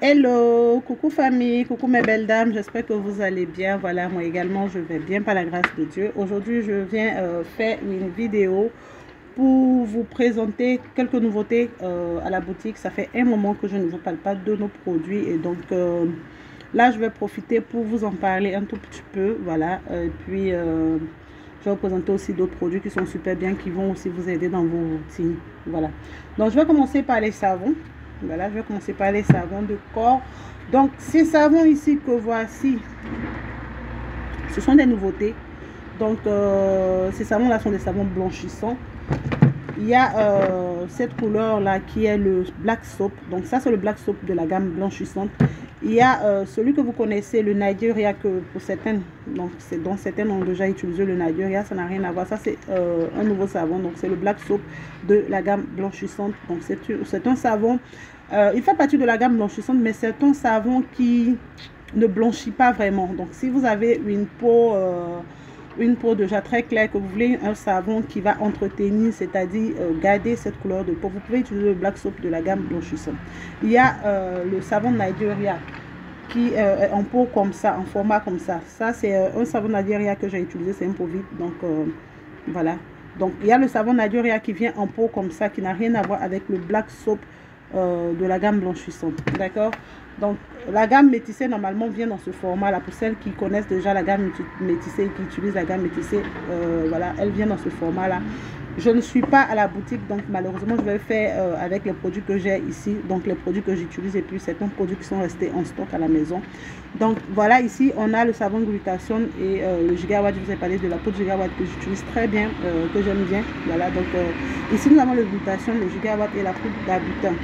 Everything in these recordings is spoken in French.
Hello, coucou famille, coucou mes belles dames, j'espère que vous allez bien. Voilà, moi également je vais bien par la grâce de Dieu. Aujourd'hui je viens faire une vidéo pour vous présenter quelques nouveautés à la boutique. Ça fait un moment que je ne vous parle pas de nos produits et donc là je vais profiter pour vous en parler un tout petit peu. Voilà, et puis je vais vous présenter aussi d'autres produits qui sont super bien, qui vont aussi vous aider dans vos routines. Voilà, donc je vais commencer par les savons. Voilà, je vais commencer par les savons de corps. Donc, ces savons ici que voici, ce sont des nouveautés. Donc, ces savons-là sont des savons blanchissants. Il y a cette couleur-là qui est le Black Soap. Donc, ça, c'est le Black Soap de la gamme blanchissante. Il y a celui que vous connaissez, le Nigeria, que pour certaines, donc c'est dont certaines ont déjà utilisé le Nigeria, ça n'a rien à voir. Ça, c'est un nouveau savon. Donc, c'est le Black Soap de la gamme blanchissante. Donc, c'est un savon. Il fait partie de la gamme blanchissante, mais c'est un savon qui ne blanchit pas vraiment. Donc, si vous avez une peau déjà très claire, que vous voulez un savon qui va entretenir, c'est-à-dire garder cette couleur de peau, vous pouvez utiliser le Black Soap de la gamme blanchissante. Il y a le savon Nigeria qui est en peau comme ça, en format comme ça. Ça, c'est un savon Nigeria que j'ai utilisé, c'est un pot vide. Donc, voilà. Donc, il y a le savon Nigeria qui vient en peau comme ça, qui n'a rien à voir avec le Black Soap de la gamme blanchissante. D'accord? Donc, la gamme métissée, normalement, vient dans ce format-là. Pour celles qui connaissent déjà la gamme métissée et qui utilisent la gamme métissée, voilà, elle vient dans ce format-là. Je ne suis pas à la boutique, donc malheureusement, je vais faire avec les produits que j'ai ici, donc les produits que j'utilise, et puis certains produits qui sont restés en stock à la maison. Donc, voilà, ici, on a le savon glutation et le gigawatt. Je vous ai parlé de la peau de gigawatt que j'utilise très bien, que j'aime bien. Voilà, donc ici, nous avons le glutation, le gigawatt et la poudre d'habitant.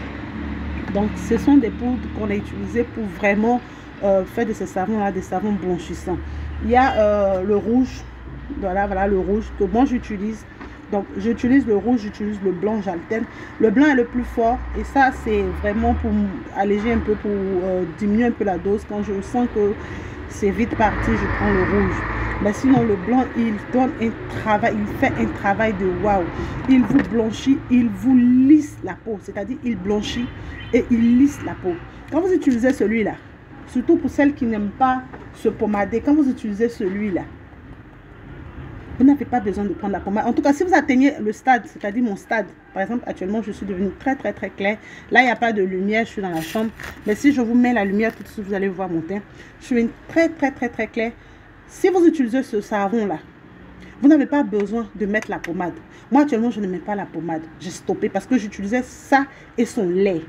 Donc, ce sont des poudres qu'on a utilisées pour vraiment faire de ces savons-là des savons blanchissants. Il y a le rouge, voilà le rouge que moi j'utilise. Donc, j'utilise le rouge, j'utilise le blanc, j'alterne. Le blanc est le plus fort et ça, c'est vraiment pour alléger un peu, pour diminuer un peu la dose. Quand je sens que c'est vite parti, je prends le rouge. Mais sinon, le blanc, il donne un travail, il fait un travail de waouh. Il vous blanchit, il vous lisse la peau. C'est-à-dire, il blanchit et il lisse la peau. Quand vous utilisez celui-là, surtout pour celles qui n'aiment pas se pommader, quand vous utilisez celui-là, vous n'avez pas besoin de prendre la pommade. En tout cas, si vous atteignez le stade, c'est-à-dire mon stade, par exemple, actuellement, je suis devenue très claire. Là, il n'y a pas de lumière, je suis dans la chambre. Mais si je vous mets la lumière tout de suite, vous allez voir mon teint. Je suis très claire. Si vous utilisez ce savon-là, vous n'avez pas besoin de mettre la pommade. Moi, actuellement, je ne mets pas la pommade. J'ai stoppé parce que j'utilisais ça et son lait.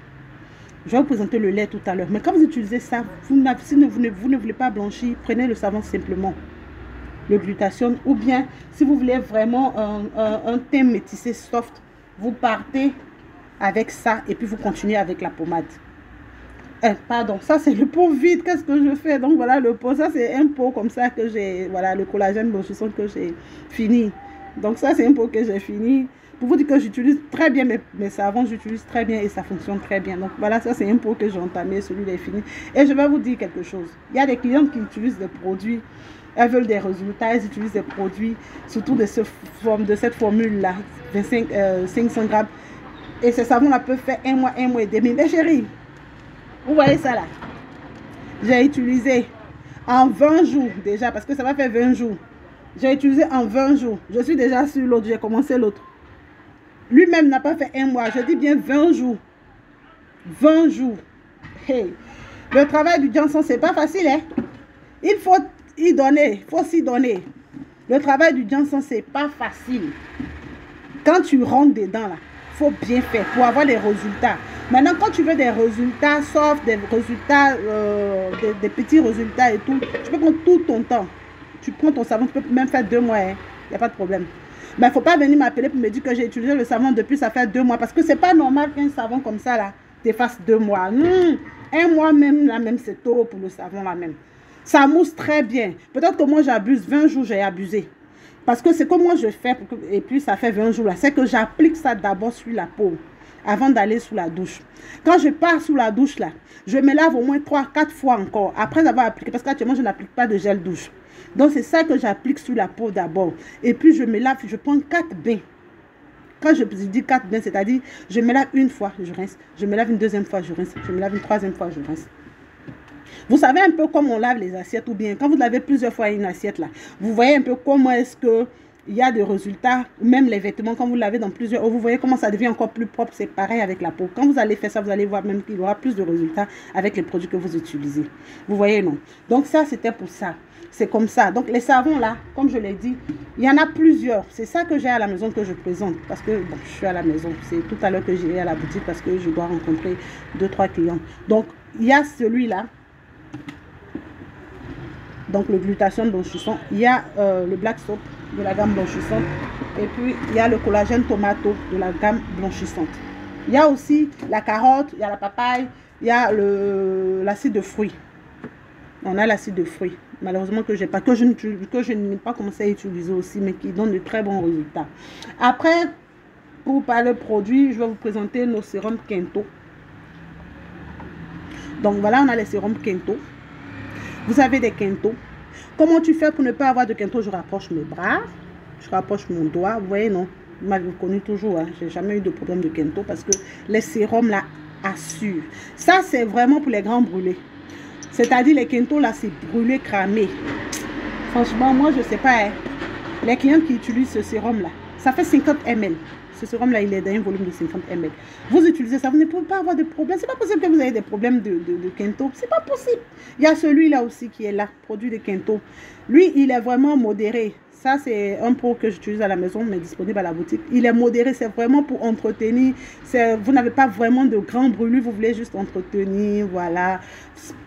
Je vais vous présenter le lait tout à l'heure. Mais quand vous utilisez ça, si vous ne voulez pas blanchir, prenez le savon simplement. Le glutation. Ou bien, si vous voulez vraiment un teint métissé soft, vous partez avec ça et puis vous continuez avec la pommade. Pardon, ça c'est le pot vide. Qu'est-ce que je fais? Donc voilà le pot. Ça c'est un pot comme ça que j'ai, voilà, le collagène blanchissant que j'ai fini. Donc ça c'est un pot que j'ai fini. Pour vous dire que j'utilise très bien mes savons, j'utilise très bien et ça fonctionne très bien. Donc voilà, ça c'est un pot que j'ai entamé, celui-là est fini. Et je vais vous dire quelque chose. Il y a des clients qui utilisent des produits, elles veulent des résultats, elles utilisent des produits, surtout de cette formule-là, 500 grammes. Et ces savons-là peuvent faire un mois et demi. Mais chérie, vous voyez ça là? J'ai utilisé en 20 jours déjà, parce que ça va faire 20 jours. J'ai utilisé en 20 jours. Je suis déjà sur l'autre, j'ai commencé l'autre. Lui-même n'a pas fait un mois, je dis bien 20 jours. 20 jours. Hey. Le travail du Johnson, c'est pas facile, hein? Il faut y donner, il faut s'y donner. Le travail du Johnson, c'est pas facile. Quand tu rentres dedans là, il faut bien faire pour avoir des résultats. Maintenant, quand tu veux des résultats soft, des résultats, des petits résultats et tout, tu peux prendre tout ton temps. Tu prends ton savon, tu peux même faire 2 mois, il n'y a pas de problème. Mais il ne faut pas venir m'appeler pour me dire que j'ai utilisé le savon depuis ça fait 2 mois. Parce que ce n'est pas normal qu'un savon comme ça, là, t'efface 2 mois. Un mois même, là même, c'est trop pour le savon, là même. Ça mousse très bien. Peut-être que moi, j'abuse. 20 jours, j'ai abusé. Parce que c'est comme moi, je fais, et puis ça fait 20 jours, là. C'est que j'applique ça d'abord sur la peau, avant d'aller sous la douche. Quand je pars sous la douche, là, je me lave au moins 3-4 fois encore, après avoir appliqué. Parce qu'actuellement, je n'applique pas de gel douche. Donc, c'est ça que j'applique sur la peau d'abord. Et puis, je me lave, je prends 4 bains. Quand je dis 4 bains, c'est-à-dire, je me lave une fois, je rince. Je me lave une deuxième fois, je rince. Je me lave une troisième fois, je rince. Vous savez un peu comment on lave les assiettes ou bien quand vous lavez plusieurs fois une assiette là, vous voyez un peu comment est-ce que il y a des résultats, même les vêtements, quand vous lavez dans plusieurs eaux, vous voyez comment ça devient encore plus propre, c'est pareil avec la peau. Quand vous allez faire ça, vous allez voir même qu'il y aura plus de résultats avec les produits que vous utilisez. Vous voyez, non? Donc ça, c'était pour ça. C'est comme ça. Donc les savons là, comme je l'ai dit, il y en a plusieurs. C'est ça que j'ai à la maison que je présente. Parce que bon, je suis à la maison. C'est tout à l'heure que j'irai à la boutique parce que je dois rencontrer 2-3 clients. Donc il y a celui-là. Donc le glutathione blanchissant. Il y a le black soap de la gamme blanchissante. Et puis il y a le collagène tomato de la gamme blanchissante. Il y a aussi la carotte, il y a la papaye, il y a l'acide de fruits. On a l'acide de fruits. Malheureusement que je n'ai pas commencé à utiliser aussi, mais qui donne de très bons résultats. Après, pour parler produits, je vais vous présenter nos sérums Kento. Donc voilà, on a les sérums Kento. Vous avez des Kento. Comment tu fais pour ne pas avoir de Kento? Je rapproche mes bras, je rapproche mon doigt. Vous voyez, non? Vous m'avez connu toujours, hein? Je n'ai jamais eu de problème de Kento parce que les sérums là assurent. Ça, c'est vraiment pour les grands brûlés. C'est-à-dire les Kento là, c'est brûlé, cramé. Franchement, moi, je ne sais pas. Hein. Les clients qui utilisent ce sérum là, ça fait 50 ml. Ce sérum là, il est dans un volume de 50 ml. Vous utilisez ça, vous ne pouvez pas avoir de problème. C'est pas possible que vous ayez des problèmes de Kento. C'est pas possible. Il y a celui-là aussi qui est là, produit de Kento. Lui, il est vraiment modéré. Ça, c'est un pot que j'utilise à la maison, mais disponible à la boutique. Il est modéré, c'est vraiment pour entretenir. Vous n'avez pas vraiment de grands brûlures, vous voulez juste entretenir, voilà.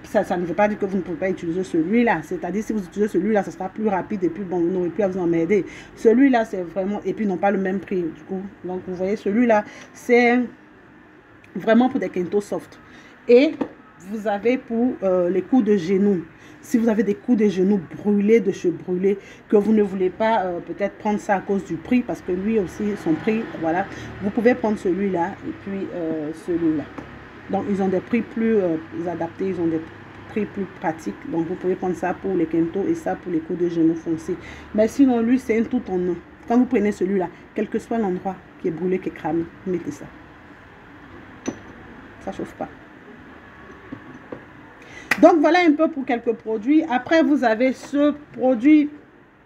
Ça ne veut pas dire que vous ne pouvez pas utiliser celui-là. C'est-à-dire, si vous utilisez celui-là, ça sera plus rapide et puis bon, vous n'aurez plus à vous emmerder. Celui-là, c'est vraiment... Et puis, non pas le même prix, du coup. Donc, vous voyez, celui-là, c'est vraiment pour des Kento soft. Et vous avez pour les coups de genoux. Si vous avez des coups de genoux brûlés, de cheveux brûlés, que vous ne voulez pas peut-être prendre ça à cause du prix, parce que lui aussi, son prix, voilà, vous pouvez prendre celui-là et puis celui-là. Donc, ils ont des prix plus adaptés, ils ont des prix plus pratiques. Donc, vous pouvez prendre ça pour les Kento et ça pour les coups de genoux foncés. Mais sinon, lui, c'est un tout en un. Quand vous prenez celui-là, quel que soit l'endroit qui est brûlé, qui est cramé, vous mettez ça. Ça ne chauffe pas. Donc, voilà un peu pour quelques produits. Après, vous avez ce produit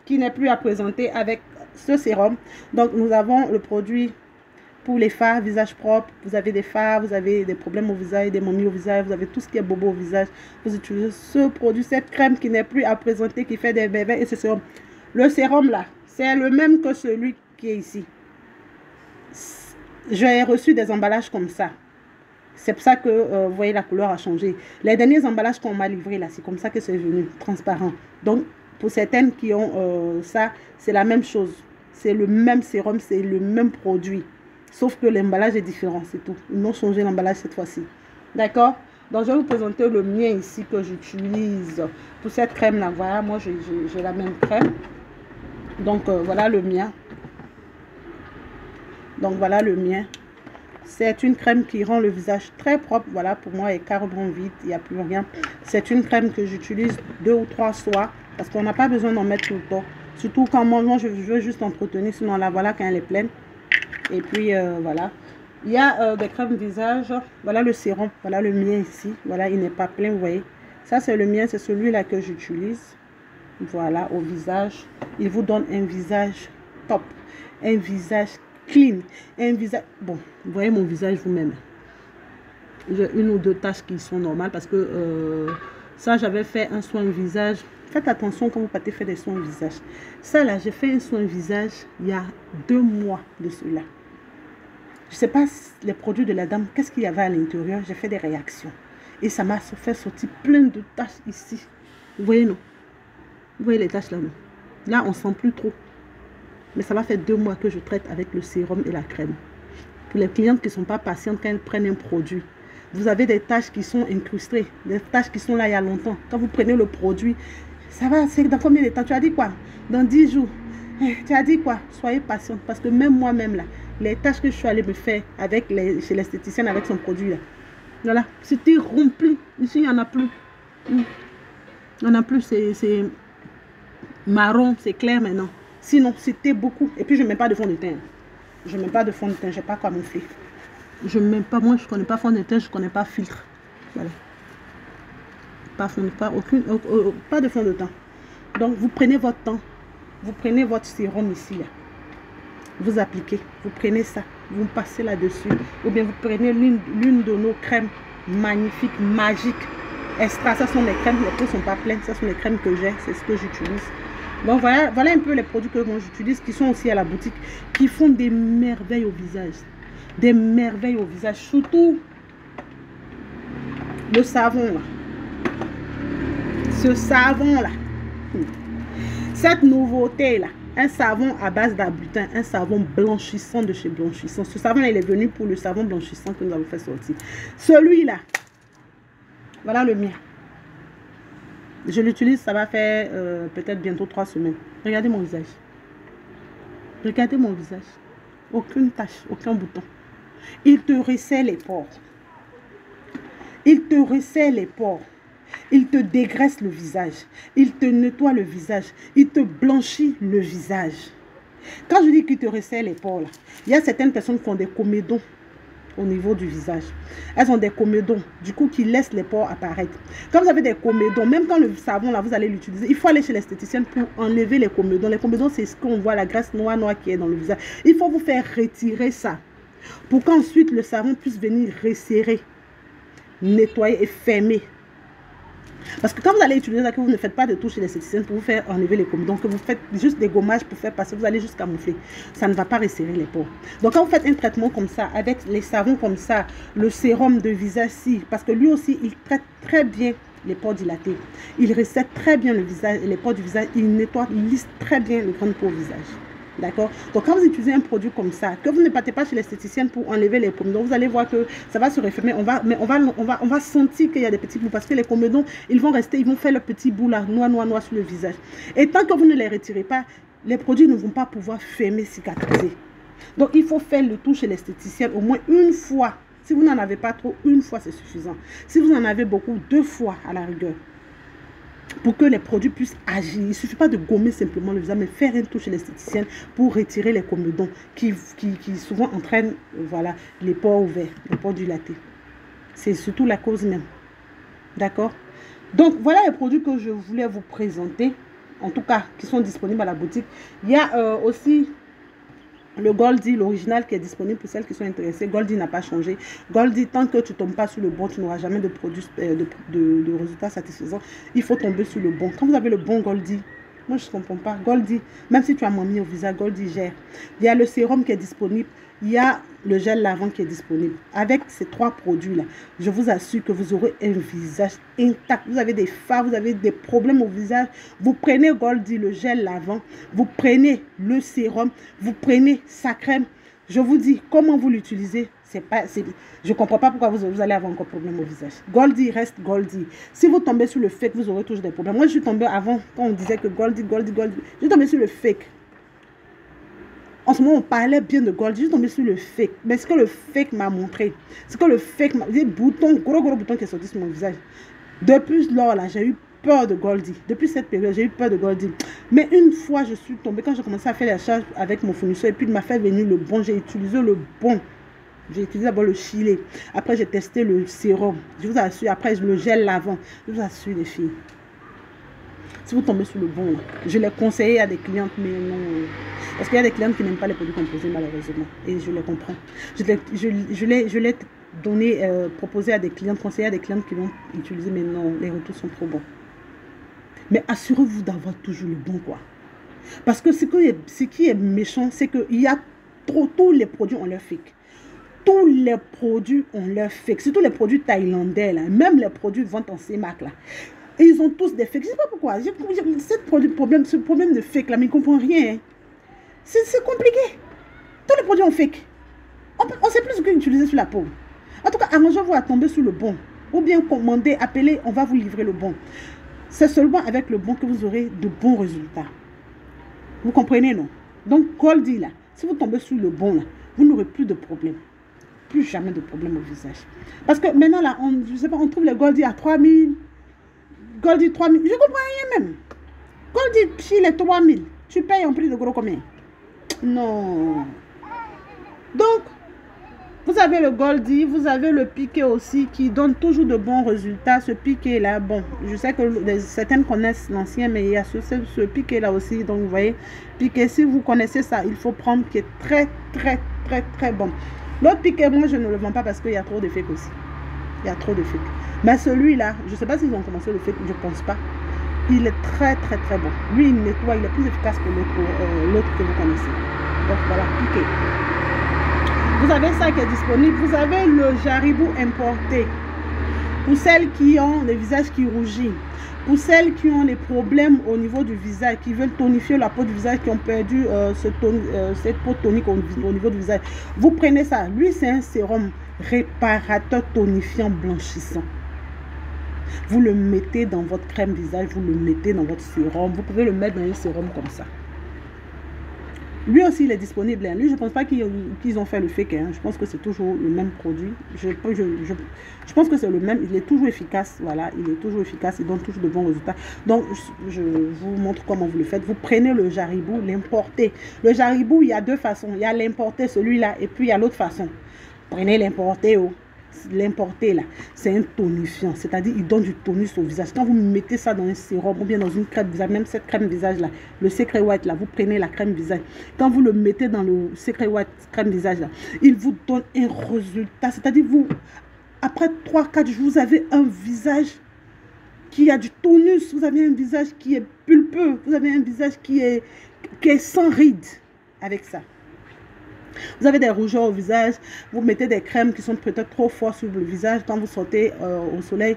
qui n'est plus à présenter avec ce sérum. Donc, nous avons le produit pour les fards, visage propre. Vous avez des fards, vous avez des problèmes au visage, des momies au visage, vous avez tout ce qui est bobo au visage. Vous utilisez ce produit, cette crème qui n'est plus à présenter, qui fait des bébés et ce sérum. Le sérum là, c'est le même que celui qui est ici. J'ai reçu des emballages comme ça. C'est pour ça que, vous voyez, la couleur a changé. Les derniers emballages qu'on m'a livrés, là, c'est comme ça que c'est venu, transparent. Donc, pour certaines qui ont ça, c'est la même chose. C'est le même sérum, c'est le même produit. Sauf que l'emballage est différent, c'est tout. Ils m'ont changé l'emballage cette fois-ci. D'accord? Donc, je vais vous présenter le mien ici que j'utilise pour cette crème-là. Voilà, moi, j'ai la même crème. Donc, voilà le mien. Donc, voilà le mien. C'est une crème qui rend le visage très propre. Voilà, pour moi, il est carrément vide. Il n'y a plus rien. C'est une crème que j'utilise 2 ou 3 soirs. Parce qu'on n'a pas besoin d'en mettre tout le temps. Surtout quand moi je veux juste entretenir. Sinon, la voilà quand elle est pleine. Et puis, voilà. Il y a des crèmes visage. Voilà le sérum. Voilà le mien ici. Voilà, il n'est pas plein, vous voyez. Ça, c'est le mien. C'est celui-là que j'utilise. Voilà, au visage. Il vous donne un visage top. Un visage clean, un visage, bon, vous voyez mon visage vous-même, j'ai une ou deux taches qui sont normales parce que ça j'avais fait un soin visage. Faites attention quand vous partez faire des soins visage. Ça là, j'ai fait un soin visage il y a 2 mois de cela. Je sais pas les produits de la dame, qu'est-ce qu'il y avait à l'intérieur. J'ai fait des réactions et ça m'a fait sortir plein de taches ici. Vous voyez, non? Vous voyez les taches là, non? Là on sent plus trop. Mais ça va faire 2 mois que je traite avec le sérum et la crème. Pour les clientes qui ne sont pas patientes quand elles prennent un produit, vous avez des taches qui sont incrustées, des taches qui sont là il y a longtemps. Quand vous prenez le produit, ça va, c'est dans combien de temps? Tu as dit quoi? Dans 10 jours. Tu as dit quoi? Soyez patiente parce que même moi-même là, les taches que je suis allée me faire avec chez l'esthéticienne avec son produit là, voilà, c'était rempli. Ici, il n'y en a plus. Il n'y en a plus, c'est marron, c'est clair maintenant. Sinon, c'était beaucoup. Et puis, je ne mets pas de fond de teint. Je ne mets pas de fond de teint, je n'ai pas camouflé. Je ne mets pas, moi je ne connais pas fond de teint, je ne connais pas filtre. Voilà. Pas de fond de teint. Donc vous prenez votre temps, vous prenez votre sérum ici, là. Vous appliquez, vous prenez ça, vous passez là-dessus. Ou bien vous prenez l'une de nos crèmes magnifiques, magiques, extra. Ça sont les crèmes, les pots ne sont pas pleines, ça sont les crèmes que j'ai, c'est ce que j'utilise. Donc voilà un peu les produits que moi j'utilise, qui sont aussi à la boutique, qui font des merveilles au visage. Des merveilles au visage, surtout le savon là. Ce savon là, cette nouveauté là, un savon à base d'arbutin, un savon blanchissant de chez Blanchissant. Ce savon là, il est venu pour le savon blanchissant que nous avons fait sortir. Celui-là, voilà le mien. Je l'utilise, ça va faire peut-être bientôt 3 semaines. Regardez mon visage. Regardez mon visage. Aucune tache, aucun bouton. Il te resserre les pores. Il te resserre les pores. Il te dégraisse le visage. Il te nettoie le visage. Il te blanchit le visage. Quand je dis qu'il te resserre les pores, là, il y a certaines personnes qui ont des comédons au niveau du visage. Elles ont des comédons, du coup, qui laissent les pores apparaître. Quand vous avez des comédons, même quand le savon, là, vous allez l'utiliser, il faut aller chez l'esthéticienne pour enlever les comédons. Les comédons, c'est ce qu'on voit, la graisse noire qui est dans le visage. Il faut vous faire retirer ça pour qu'ensuite le savon puisse venir resserrer, nettoyer et fermer. Parce que quand vous allez utiliser ça, que vous ne faites pas de touche chez l'esthéticienne pour vous faire enlever les comédons, que vous faites juste des gommages pour faire passer, vous allez juste camoufler. Ça ne va pas resserrer les pores. Donc quand vous faites un traitement comme ça, avec les savons comme ça, le sérum de visage-ci, parce que lui aussi, il traite très bien les pores dilatés. Il resserre très bien le visage, les pores du visage. Il nettoie, il lisse très bien le grand pores au visage. D'accord? Donc, quand vous utilisez un produit comme ça, que vous ne partez pas chez l'esthéticienne pour enlever les comédons, vous allez voir que ça va se refermer. On va sentir qu'il y a des petits bouts parce que les comédons, ils vont rester, ils vont faire le petit bout là, noir sur le visage. Et tant que vous ne les retirez pas, les produits ne vont pas pouvoir fermer, cicatriser. Donc, il faut faire le tour chez l'esthéticienne au moins une fois. Si vous n'en avez pas trop, une fois, c'est suffisant. Si vous en avez beaucoup, 2 fois à la rigueur. Pour que les produits puissent agir. Il ne suffit pas de gommer simplement le visage, mais faire un tour chez l'esthéticienne pour retirer les comédons qui souvent entraînent voilà, les pores ouverts, les pores dilatés. C'est surtout la cause même. D'accord? Donc, voilà les produits que je voulais vous présenter, en tout cas, qui sont disponibles à la boutique. Il y a aussi le Goldie, l'original, qui est disponible pour celles qui sont intéressées. Goldie n'a pas changé. Goldie, tant que tu ne tombes pas sur le bon, tu n'auras jamais de produits, de résultats satisfaisants. Il faut tomber sur le bon. Quand vous avez le bon Goldie, moi je ne comprends pas. Goldie, même si tu as mis au visage, Goldie gère. Il y a le sérum qui est disponible. Il y a le gel lavant qui est disponible. Avec ces 3 produits-là, je vous assure que vous aurez un visage intact. Vous avez des fards, vous avez des problèmes au visage. Vous prenez Goldie, le gel lavant. Vous prenez le sérum. Vous prenez sa crème. Je vous dis comment vous l'utilisez. Je ne comprends pas pourquoi vous allez avoir encore problème au visage. Goldie reste Goldie. Si vous tombez sur le fake, vous aurez toujours des problèmes. Moi, je suis tombée avant, quand on disait que Goldie. Je suis tombée sur le fake. En ce moment, on parlait bien de Goldie. Je suis tombée sur le fake. Mais ce que le fake m'a montré, c'est que le fake m'a dit bouton, gros bouton qui est sorti sur mon visage. Depuis lors, là, j'ai eu peur de Goldie. Depuis cette période, j'ai eu peur de Goldie. Mais une fois, je suis tombée, quand j'ai commencé à faire les charges avec mon fournisseur, et puis il m'a fait venir le bon, j'ai utilisé le bon. J'ai utilisé d'abord le Chili. Après, j'ai testé le sérum. Je vous assure, après, le gel lavant. Je vous assure, les filles. Si vous tombez sur le bon, je l'ai conseillé à des clientes, mais non. Parce qu'il y a des clientes qui n'aiment pas les produits composés, malheureusement. Et je les comprends. Je l'ai donné, proposé à des clientes, conseillé à des clientes qui l'ont utilisé, mais non, les retours sont trop bons. Mais assurez-vous d'avoir toujours le bon, quoi. Parce que ce qui est méchant, c'est qu'il y a tous les produits ont leur fake. Tous les produits ont leur fake. Surtout les produits thaïlandais, là. Même les produits de vente en CMAC, là. Et ils ont tous des fakes. Je ne sais pas pourquoi. Ce problème de fake, là, mais ils ne comprennent rien. Hein. C'est compliqué. Tous les produits ont fake. On ne sait plus ce qu'ils utilisent sur la peau. En tout cas, arrangez-vous à tomber sur le bon. Ou bien commandez, appelez, on va vous livrer le bon. C'est seulement avec le bon que vous aurez de bons résultats. Vous comprenez, non? Donc, Goldie, là, si vous tombez sur le bon, là, vous n'aurez plus de problème. Plus jamais de problème au visage. Parce que maintenant, là, je sais pas, on trouve les Goldie à 3000. Goldie 3000. Je ne comprends rien même. Goldie, chez les 3000. Tu payes en prix de gros combien? Non. Donc, vous avez le Goldie, vous avez le piqué aussi qui donne toujours de bons résultats. Ce piqué là, bon, je sais que certaines connaissent l'ancien, mais il y a ce piqué là aussi. Donc, vous voyez, piqué, si vous connaissez ça, il faut prendre qui est très, très, très, très bon. L'autre piqué, moi, je ne le vends pas parce qu'il y a trop de fake aussi. Il y a trop de fake. Mais celui-là, je ne sais pas s'ils ont commencé le fake, je ne pense pas. Il est très, très, très bon. Lui, il nettoie, il est plus efficace que l'autre que vous connaissez. Donc, voilà, piqué. Vous avez ça qui est disponible. Vous avez le Jaribou importé. Pour celles qui ont le visage qui rougit. Pour celles qui ont des problèmes au niveau du visage, qui veulent tonifier la peau du visage, qui ont perdu cette peau tonique au niveau du visage. Vous prenez ça. Lui, c'est un sérum réparateur, tonifiant, blanchissant. Vous le mettez dans votre crème visage, vous le mettez dans votre sérum. Vous pouvez le mettre dans un sérum comme ça. Lui aussi, il est disponible. Lui, je ne pense pas qu'ils ont fait le fake. Je pense que c'est toujours le même produit. Je pense que c'est le même. Il est toujours efficace. Voilà, il est toujours efficace. Il donne toujours de bons résultats. Donc, je vous montre comment vous le faites. Vous prenez le Jaribou, l'importer. Le Jaribou, il y a deux façons. Il y a l'importer, celui-là, et puis il y a l'autre façon. Prenez l'importer, l'importer là, c'est un tonifiant, c'est-à-dire il donne du tonus au visage. Quand vous mettez ça dans un sérum ou bien dans une crème visage, même cette crème visage là, le Secret White là, vous prenez la crème visage, quand vous le mettez dans le Secret White crème visage là, il vous donne un résultat, c'est-à-dire vous, après 3-4 jours, vous avez un visage qui a du tonus, vous avez un visage qui est pulpeux, vous avez un visage qui est sans rides avec ça. Vous avez des rougeurs au visage, vous mettez des crèmes qui sont peut-être trop fortes sur le visage. Quand vous sortez au soleil,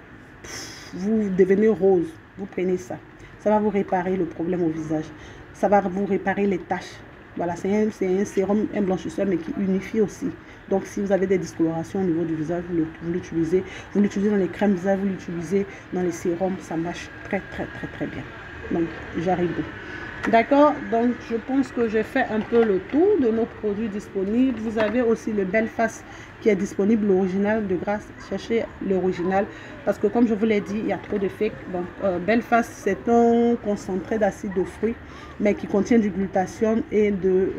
vous devenez rose. Vous prenez ça. Ça va vous réparer le problème au visage. Ça va vous réparer les taches. Voilà, c'est un sérum, un blanchisseur, mais qui unifie aussi. Donc, si vous avez des discolorations au niveau du visage, vous l'utilisez. Vous l'utilisez dans les crèmes visage, vous l'utilisez dans les sérums. Ça marche très, très, très, très bien. Donc, Jaribou. D'accord, donc je pense que j'ai fait un peu le tour de nos produits disponibles. Vous avez aussi le Belfast qui est disponible, l'original, de grâce, cherchez l'original parce que comme je vous l'ai dit, il y a trop de fake. Donc Belfast, c'est un concentré d'acide de fruits mais qui contient du glutathione et de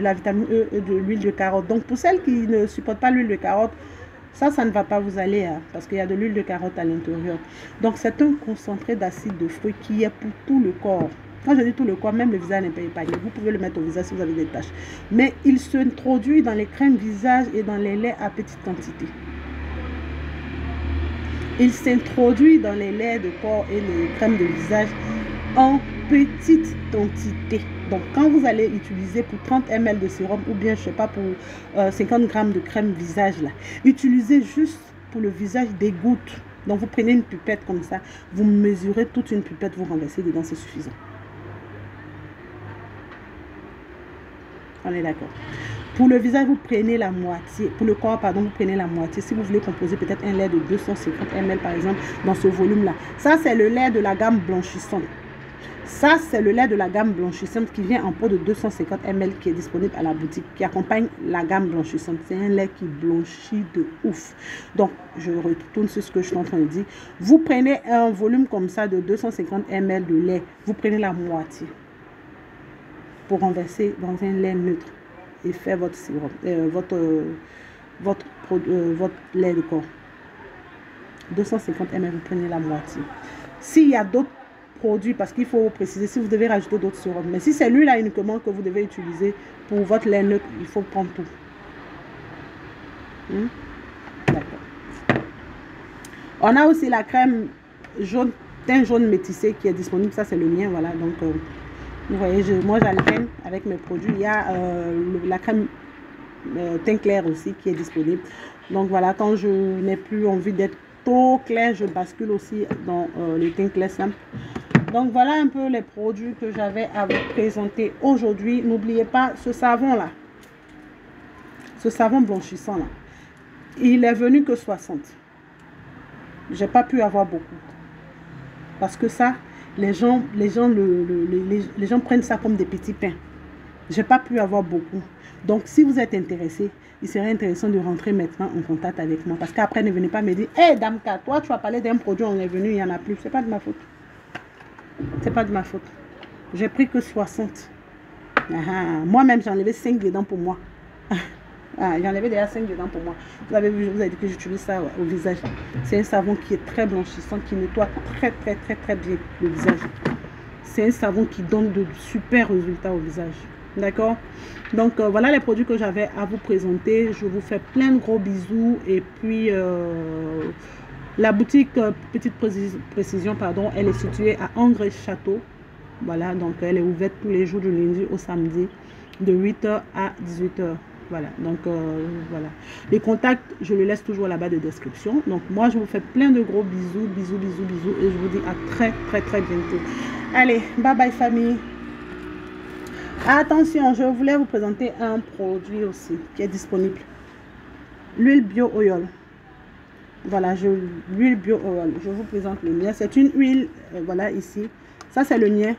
la vitamine E et de l'huile de carotte. Donc pour celles qui ne supportent pas l'huile de carotte, ça ne va pas vous aller parce qu'il y a de l'huile de carotte à l'intérieur. Donc c'est un concentré d'acide de fruits qui est pour tout le corps. Quand je dis tout le corps, même le visage n'est pas épargné. Vous pouvez le mettre au visage si vous avez des taches. Mais il s'introduit dans les crèmes visage et dans les laits à petite quantité. Il s'introduit dans les laits de corps et les crèmes de visage en petite quantité. Donc, quand vous allez utiliser pour 30 ml de sérum ou bien, je ne sais pas, pour 50 grammes de crème visage, là, utilisez juste pour le visage des gouttes. Donc, vous prenez une pipette comme ça, vous mesurez toute une pipette, vous renversez dedans, c'est suffisant. On est d'accord. Pour le visage, vous prenez la moitié. Pour le corps, pardon, vous prenez la moitié. Si vous voulez composer peut-être un lait de 250 ml, par exemple, dans ce volume-là. Ça, c'est le lait de la gamme blanchissante. Ça, c'est le lait de la gamme blanchissante qui vient en pot de 250 ml qui est disponible à la boutique, qui accompagne la gamme blanchissante. C'est un lait qui blanchit de ouf. Donc, je retourne sur ce que je suis en train de dire. Vous prenez un volume comme ça de 250 ml de lait. Vous prenez la moitié pour renverser dans un lait neutre et faire votre sérum, votre lait de corps. 250 ml, vous prenez la moitié. S'il y a d'autres produits, parce qu'il faut préciser, si vous devez rajouter d'autres sérums, mais si c'est lui-là uniquement que vous devez utiliser pour votre lait neutre, il faut prendre tout. D'accord. On a aussi la crème jaune, teint jaune métissé qui est disponible. Ça, c'est le mien, voilà. Donc, vous voyez, moi j'alterne avec mes produits. Il y a la crème teint clair aussi qui est disponible. Donc voilà, quand je n'ai plus envie d'être trop clair, je bascule aussi dans le teint clair simple. Donc voilà un peu les produits que j'avais à vous présenter aujourd'hui. N'oubliez pas ce savon là, ce savon blanchissant là, il est venu que 60. J'ai pas pu avoir beaucoup parce que ça, les gens prennent ça comme des petits pains. J'ai pas pu avoir beaucoup. Donc, si vous êtes intéressé, il serait intéressant de rentrer maintenant en contact avec moi. Parce qu'après, ne venez pas me dire, hé, Damka, toi, tu as parlé d'un produit, on est venu, il n'y en a plus. C'est pas de ma faute. C'est pas de ma faute. J'ai pris que 60. Moi-même, j'ai enlevé 5 dedans pour moi. Ah, j'en avais déjà 5 dedans pour moi. Vous avez vu, je vous ai dit que j'utilise ça au visage. C'est un savon qui est très blanchissant, qui nettoie très bien le visage. C'est un savon qui donne de super résultats au visage. D'accord? Donc, voilà les produits que j'avais à vous présenter. Je vous fais plein de gros bisous. Et puis, la boutique, petite précision, pardon, elle est située à Angers-Château. Voilà, donc elle est ouverte tous les jours du lundi au samedi, de 8h à 18h. Voilà, donc voilà. Les contacts, je les laisse toujours là-bas de description. Donc moi, je vous fais plein de gros bisous, bisous, bisous, bisous. Et je vous dis à très bientôt. Allez, bye bye famille. Attention, je voulais vous présenter un produit aussi qui est disponible. L'huile bio oil. Voilà, l'huile bio oil. Je vous présente le mien. C'est une huile, voilà ici. Ça, c'est le mien.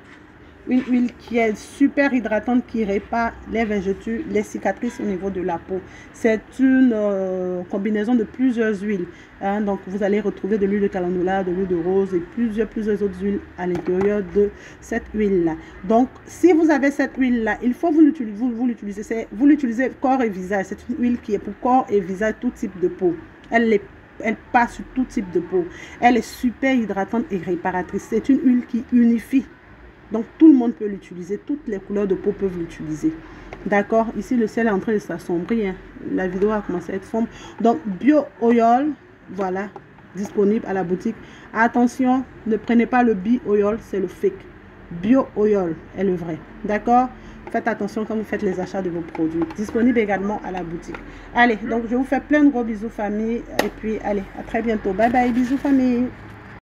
Une huile qui est super hydratante, qui répare les vergetures, les cicatrices au niveau de la peau. C'est une combinaison de plusieurs huiles. Hein. Donc, vous allez retrouver de l'huile de calendula, de l'huile de rose et plusieurs autres huiles à l'intérieur de cette huile-là. Donc, si vous avez cette huile-là, il faut vous l'utiliser. Vous l'utilisez corps et visage. C'est une huile qui est pour corps et visage, tout type de peau. Elle passe sur tout type de peau. Elle est super hydratante et réparatrice. C'est une huile qui unifie. Donc, tout le monde peut l'utiliser. Toutes les couleurs de peau peuvent l'utiliser. D'accord? Ici, le ciel est en train de s'assombrir. Hein. La vidéo a commencé à être sombre. Donc, Bio Oil, voilà, disponible à la boutique. Attention, ne prenez pas le Bio Oil, c'est le fake. Bio Oil est le vrai. D'accord? Faites attention quand vous faites les achats de vos produits. Disponible également à la boutique. Allez, donc je vous fais plein de gros bisous famille. Et puis, allez, à très bientôt. Bye bye, bisous famille.